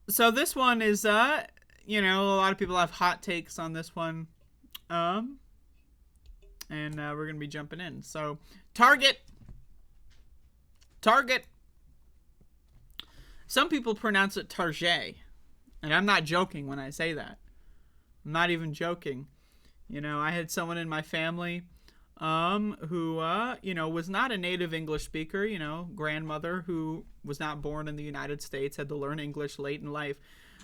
So this one is, a lot of people have hot takes on this one. Um, and we're going to be jumping in. So, Target. Target. Some people pronounce it Target. And I'm not joking when I say that. I'm not even joking. I had someone in my family who, was not a native English speaker, grandmother who was not born in the United States, had to learn English late in life.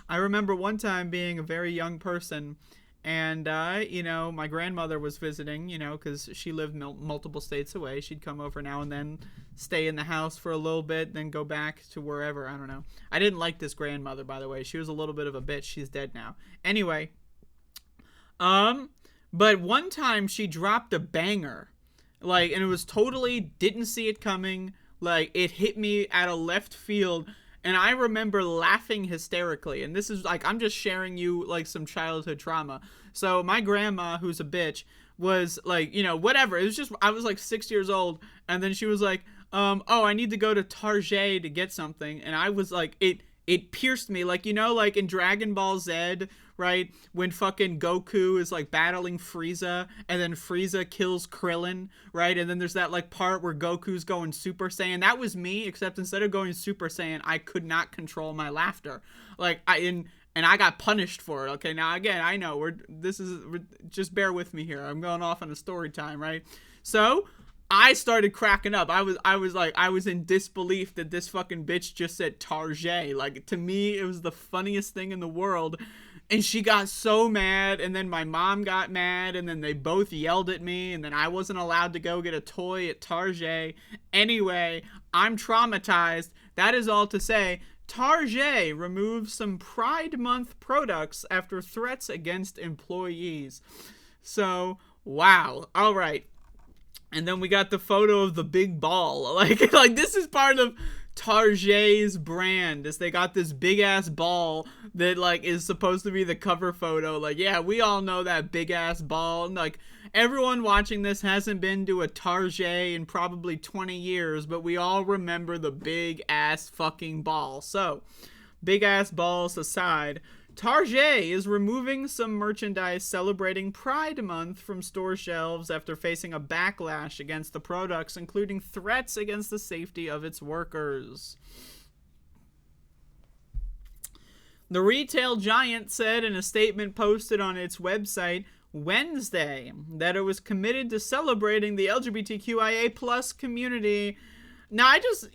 I remember one time being a very young person, and, my grandmother was visiting, because she lived multiple states away. She'd come over now and then, stay in the house for a little bit, then go back to wherever. I don't know. I didn't like this grandmother, by the way. She was a little bit of a bitch. She's dead now. Anyway, but one time she dropped a banger, and it was totally didn't see it coming. It hit me at a left field, and I remember laughing hysterically. And this is I'm just sharing you some childhood trauma. So my grandma, who's a bitch, was whatever. It was just I was 6 years old, and then she was oh, I need to go to Target to get something, and I was it pierced me, in Dragon Ball Z, right, when fucking Goku is battling Frieza, and then Frieza kills Krillin, right, and then there's that part where Goku's going Super Saiyan. That was me, except instead of going Super Saiyan, I could not control my laughter, and I got punished for it. Okay, now again, I know just bear with me here. I'm going off on a story time, right? So I started cracking up. I was in disbelief that this fucking bitch just said Target. To me, it was the funniest thing in the world. And she got so mad, and then my mom got mad, and then they both yelled at me, and then I wasn't allowed to go get a toy at Target. Anyway, I'm traumatized. That is all to say, Target removes some Pride Month products after threats against employees. So, wow. All right. And then we got the photo of the big ball. This is part of Target's brand. Is they got this big ass ball that is supposed to be the cover photo. Yeah, we all know that big ass ball. And everyone watching this hasn't been to a Target in probably 20 years, but we all remember the big ass fucking ball. So, big ass balls aside, Target is removing some merchandise celebrating Pride Month from store shelves after facing a backlash against the products, including threats against the safety of its workers. The retail giant said in a statement posted on its website Wednesday that it was committed to celebrating the LGBTQIA plus community. Now, I just,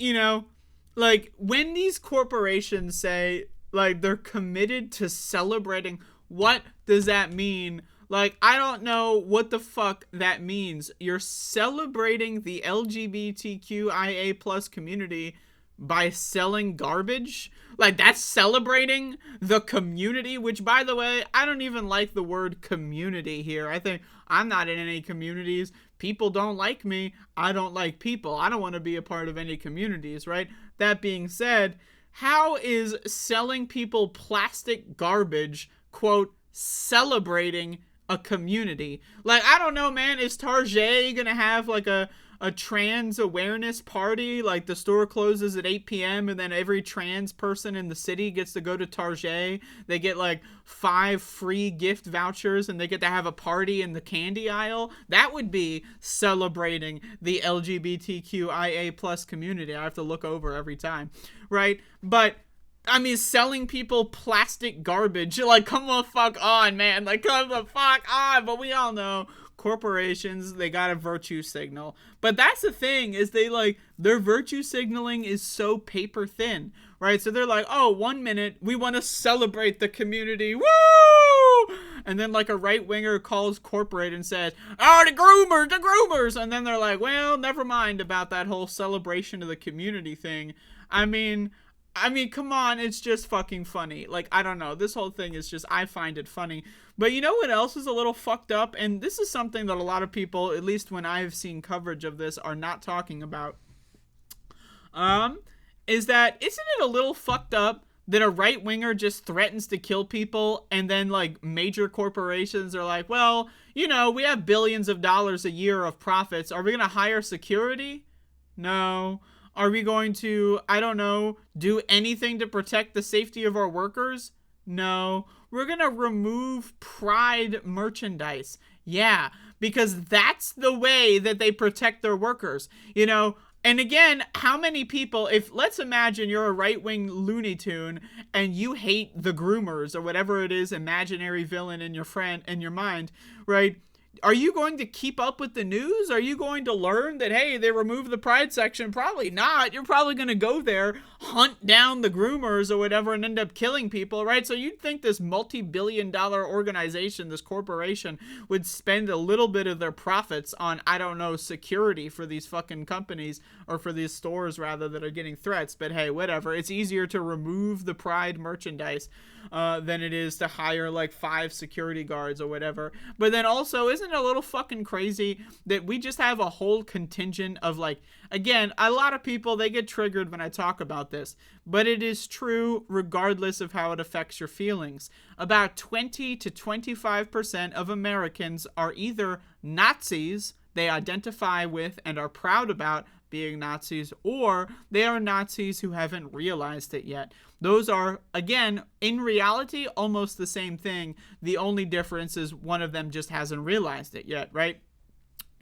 when these corporations say they're committed to celebrating, what does that mean? I don't know what the fuck that means. You're celebrating the LGBTQIA plus community by selling garbage? That's celebrating the community, which, by the way, I don't even like the word community here. I think I'm not in any communities. People don't like me. I don't like people. I don't want to be a part of any communities, right? That being said, how is selling people plastic garbage, quote, celebrating a community? I don't know, man. Is Target gonna have a trans awareness party? The store closes at 8 p.m. and then every trans person in the city gets to go to Target. They get 5 free gift vouchers and they get to have a party in the candy aisle. That would be celebrating the LGBTQIA plus community. I have to look over every time, right? But I mean, selling people plastic garbage, come the fuck on, man. Come the fuck on. But we all know corporations, they got a virtue signal. But that's the thing, is their virtue signaling is so paper thin, right? So they're oh, 1 minute, we want to celebrate the community. Woo! And then a right winger calls corporate and says, oh, the groomers. And then they're well, never mind about that whole celebration of the community thing. I mean, come on, it's just fucking funny. I don't know. This whole thing is just, I find it funny. But you know what else is a little fucked up? And this is something that a lot of people, at least when I've seen coverage of this, are not talking about. Is that, isn't it a little fucked up that a right winger just threatens to kill people, and then major corporations are well, we have billions of dollars a year of profits. Are we going to hire security? No. Are we going to, I don't know, do anything to protect the safety of our workers? No. We're going to remove Pride merchandise. Yeah, because that's the way that they protect their workers. You know, and again, how many people, if, let's imagine you're a right-wing Looney Tune and you hate the groomers or whatever it is, imaginary villain in your mind, right? Are you going to keep up with the news? Are you going to learn that, hey, they removed the Pride section? Probably not. You're probably going to go there, hunt down the groomers or whatever, and end up killing people, right? So you'd think this multi-billion-dollar organization, this corporation, would spend a little bit of their profits on, I don't know, security for these fucking companies, or for these stores, rather, that are getting threats. But hey, whatever. It's easier to remove the Pride merchandise than it is to hire like 5 security guards or whatever. But then also, isn't it a little fucking crazy that we just have a whole contingent of, like, again, a lot of people, they get triggered when I talk about this, but it is true regardless of how it affects your feelings. About 20 to 25% of Americans are either Nazis, they identify with and are proud about being Nazis, or they are Nazis who haven't realized it yet. Those are, again, in reality, almost the same thing. The only difference is one of them just hasn't realized it yet, right?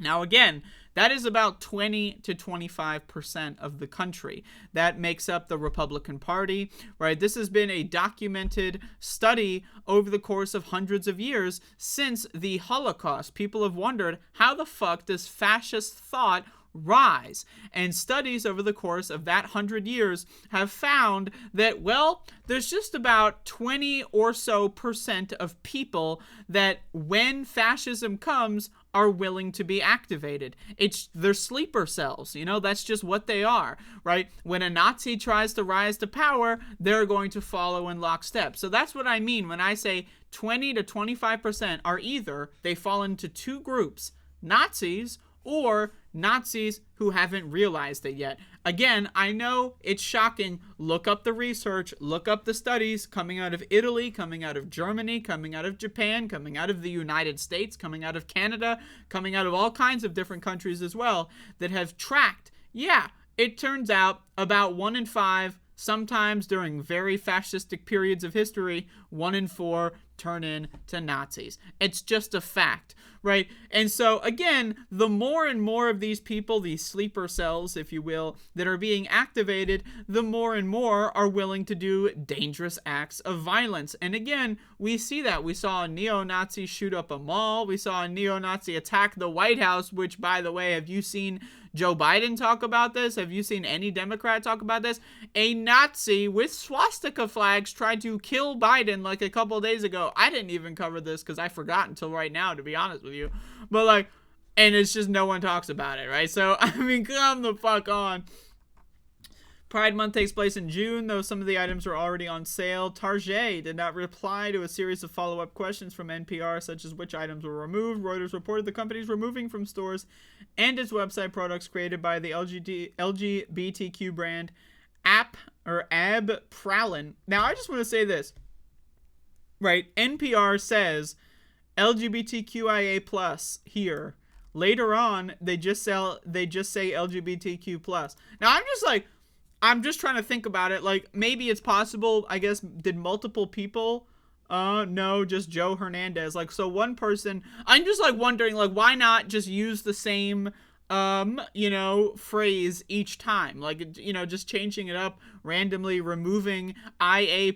Now, again, that is about 20 to 25% of the country. That makes up the Republican Party, right? This has been a documented study over the course of hundreds of years since the Holocaust. People have wondered, how the fuck does fascist thought rise? And studies over the course of that 100 years have found that, well, there's just about 20 or so percent of people that, when fascism comes, are willing to be activated. It's their sleeper cells, you know, that's just what they are, right? When a Nazi tries to rise to power, they're going to follow in lockstep. So that's what I mean when I say 20 to 25% are either, they fall into 2 groups, Nazis or Nazis who haven't realized it yet. Again, I know it's shocking. Look up the research, look up the studies coming out of Italy, coming out of Germany, coming out of Japan, coming out of the United States, coming out of Canada, coming out of all kinds of different countries as well, that have tracked. Yeah, it turns out about 1 in 5, sometimes during very fascistic periods of history, 1 in 4 turn into Nazis. It's just a fact, right? And so, again, the more and more of these people, these sleeper cells, if you will, that are being activated, the more and more are willing to do dangerous acts of violence. And again, we see that. We saw a neo-Nazi shoot up a mall. We saw a neo-Nazi attack the White House, which, by the way, have you seen Joe Biden talk about this? Have you seen any Democrat talk about this? A Nazi with swastika flags tried to kill Biden like a couple days ago. I didn't even cover this because I forgot until right now, to be honest with you. But like, and it's just no one talks about it, right? So, I mean, come the fuck on. Pride Month takes place in June, though some of the items were already on sale. Target did not reply to a series of follow-up questions from NPR, such as which items were removed. Reuters reported the company is removing from stores and its website products created by the LGBTQ brand Ab Pralin. Now, I just want to say this, right? NPR says LGBTQIA plus here. Later on, they just say LGBTQ+. Now, I'm just trying to think about it. Like, maybe it's possible, I guess, did multiple people? No, just Joe Hernandez. Like, so one person, I'm just, like, wondering, like, why not just use the same, phrase each time? Like, just changing it up randomly, removing IA+,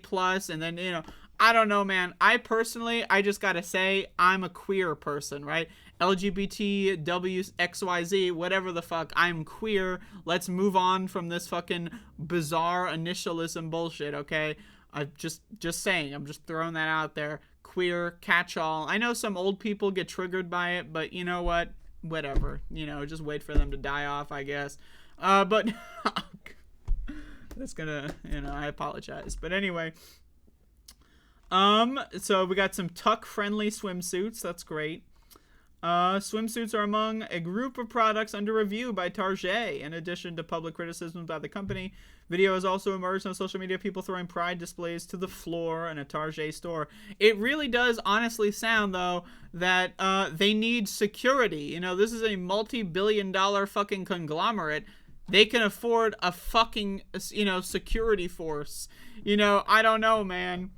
and then, I don't know, man. I just gotta say, I'm a queer person, right? LGBTWXYZ, whatever the fuck, I'm queer. Let's move on from this fucking bizarre initialism bullshit, okay? I'm just saying, I'm just throwing that out there. Queer, catch-all. I know some old people get triggered by it, but you know what? Whatever. Just wait for them to die off, I guess. But that's gonna, I apologize. But anyway, so we got some tuck-friendly swimsuits. That's great. Swimsuits are among a group of products under review by Target. In addition to public criticism by the company, video has also emerged on social media of people throwing pride displays to the floor in a Target store. It really does honestly sound, though, that they need security. This is a multi-billion-dollar fucking conglomerate. They can afford a fucking, security force. I don't know, man.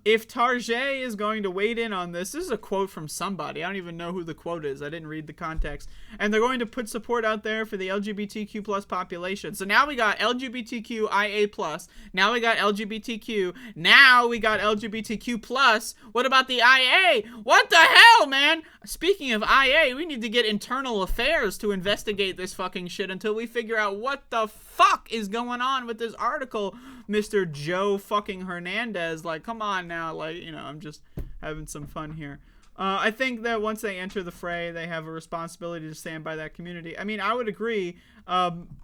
If Tarjay is going to wade in on this is a quote from somebody. I don't even know who the quote is. I didn't read the context. And they're going to put support out there for the LGBTQ plus population. So now we got LGBTQIA plus. Now we got LGBTQ. Now we got LGBTQ plus. What about the IA? What the hell, man? Speaking of IA, we need to get internal affairs to investigate this fucking shit until we figure out what the fuck is going on with this article, Mr. Joe fucking Hernandez. Like, come on now. Like, I'm just having some fun here. I think that once they enter the fray, they have a responsibility to stand by that community. I mean, I would agree,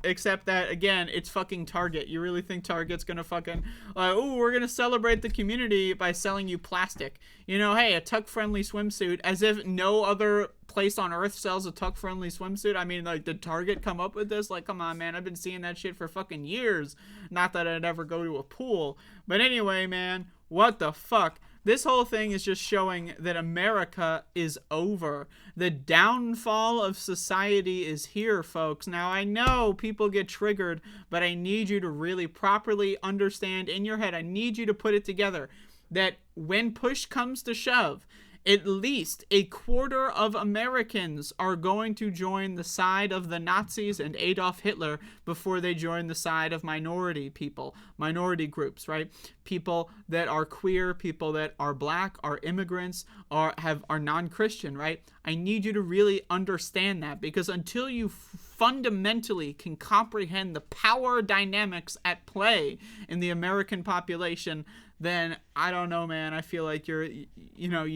except that, again, it's fucking Target. You really think Target's gonna fucking, we're gonna celebrate the community by selling you plastic. Hey, a tuck-friendly swimsuit, as if no other place on earth sells a tuck-friendly swimsuit. I mean, like, did Target come up with this? Like, come on, man, I've been seeing that shit for fucking years. Not that I'd ever go to a pool. But anyway, man, what the fuck? This whole thing is just showing that America is over. The downfall of society is here, folks. Now, I know people get triggered, but I need you to really properly understand in your head. I need you to put it together that when push comes to shove, at least a quarter of Americans are going to join the side of the Nazis and Adolf Hitler before they join the side of minority people, minority groups, right? People that are queer, people that are black, are immigrants, are non-Christian, right? I need you to really understand that, because until you fundamentally can comprehend the power dynamics at play in the American population, then I don't know, man. I feel like you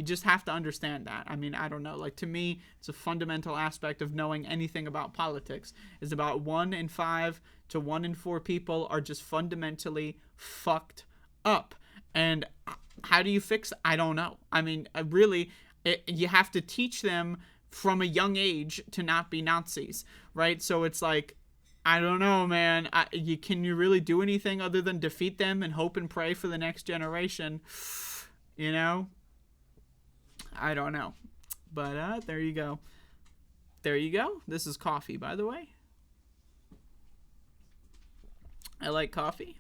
just have to understand that. I mean, I don't know. Like, to me, it's a fundamental aspect of knowing anything about politics. Is about 1 in 5 to 1 in 4 people are just fundamentally fucked up. And how do you fix it? I don't know. I mean, you have to teach them from a young age to not be Nazis, right? So it's like, I don't know, man. Can you really do anything other than defeat them and hope and pray for the next generation? I don't know. But there you go. There you go. This is coffee, by the way. I like coffee.